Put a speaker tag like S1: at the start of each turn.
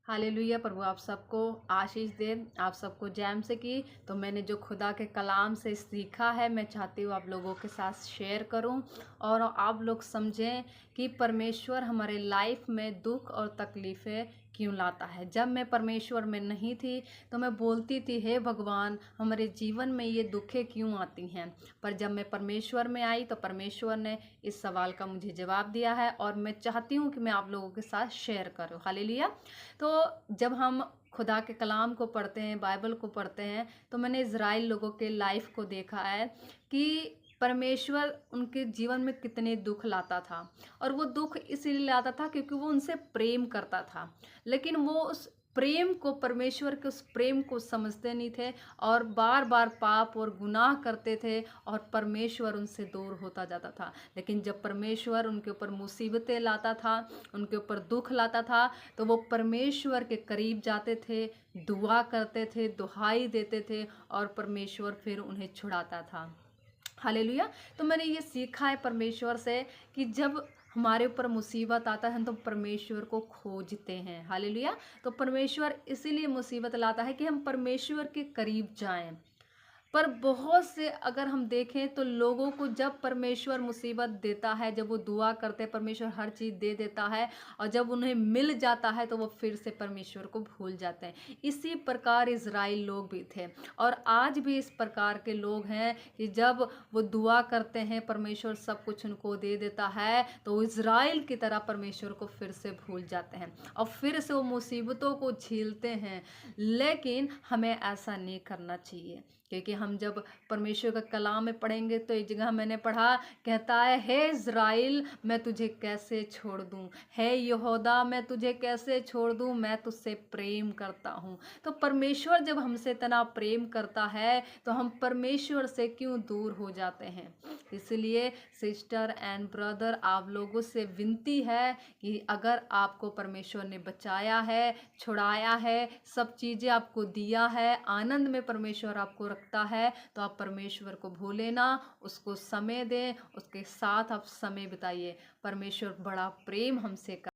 S1: Hallelujah. प्रभु आप सबको आशीष दे, आप सबको जैम से की। तो मैंने जो खुदा के कलाम से सीखा है मैं चाहती हूँ आप लोगों के साथ शेयर करूँ और आप लोग समझें कि परमेश्वर हमारे लाइफ में दुख और तकलीफ़ें क्यों लाता है। जब मैं परमेश्वर में नहीं थी तो मैं बोलती थी हे भगवान हमारे जीवन में ये दुखें क्यों आती हैं, पर जब मैं परमेश्वर में आई तो परमेश्वर ने इस सवाल का मुझे जवाब दिया है और मैं चाहती हूँ कि मैं आप लोगों के साथ शेयर करूँ। हालेलुया। तो जब हम खुदा के कलाम को पढ़ते हैं, बाइबल को पढ़ते हैं, तो मैंने इज़राइल लोगों के लाइफ को देखा है कि परमेश्वर उनके जीवन में कितने दुख लाता था। और वो दुख इसलिए लाता था क्योंकि वो उनसे प्रेम करता था, लेकिन वो उस प्रेम को, परमेश्वर के उस प्रेम को समझते नहीं थे और बार बार पाप और गुनाह करते थे और परमेश्वर उनसे दूर होता जाता था। लेकिन जब परमेश्वर उनके ऊपर मुसीबतें लाता था, उनके ऊपर दुख लाता था, तो वो परमेश्वर के करीब जाते थे, दुआ करते थे, दुहाई देते थे और परमेश्वर फिर उन्हें छुड़ाता था। हालेलुया। तो मैंने ये सीखा है परमेश्वर से कि जब हमारे ऊपर मुसीबत आता है तो परमेश्वर को खोजते हैं। हालेलुया। तो परमेश्वर इसीलिए मुसीबत लाता है कि हम परमेश्वर के करीब जाएं। पर बहुत से अगर हम देखें तो लोगों को जब परमेश्वर मुसीबत देता है, जब वो दुआ करते हैं परमेश्वर हर चीज़ दे देता है और जब उन्हें मिल जाता है तो वो फिर से परमेश्वर को भूल जाते हैं। इसी प्रकार इज़राइल लोग भी थे और आज भी इस प्रकार के लोग हैं कि जब वो दुआ करते हैं परमेश्वर सब कुछ उनको दे देता है तो इज़राइल की तरह परमेश्वर को फिर से भूल जाते हैं और फिर से वो मुसीबतों को झेलते हैं। लेकिन हमें ऐसा नहीं करना चाहिए, क्योंकि हम जब परमेश्वर का कलाम में पढ़ेंगे तो एक जगह मैंने पढ़ा, कहता है हे इज़राइल मैं तुझे कैसे छोड़ दूं, हे यहूदा मैं तुझे कैसे छोड़ दूं, मैं तुझसे प्रेम करता हूं। तो परमेश्वर जब हमसे इतना प्रेम करता है तो हम परमेश्वर से क्यों दूर हो जाते हैं। इसलिए सिस्टर एंड ब्रदर आप लोगों से विनती है कि अगर आपको परमेश्वर ने बचाया है, छुड़ाया है, सब चीज़ें आपको दिया है, आनंद में परमेश्वर आपको रखता है, तो आप परमेश्वर को भूलें ना, उसको समय दें, उसके साथ आप समय बिताइए। परमेश्वर बड़ा प्रेम हमसे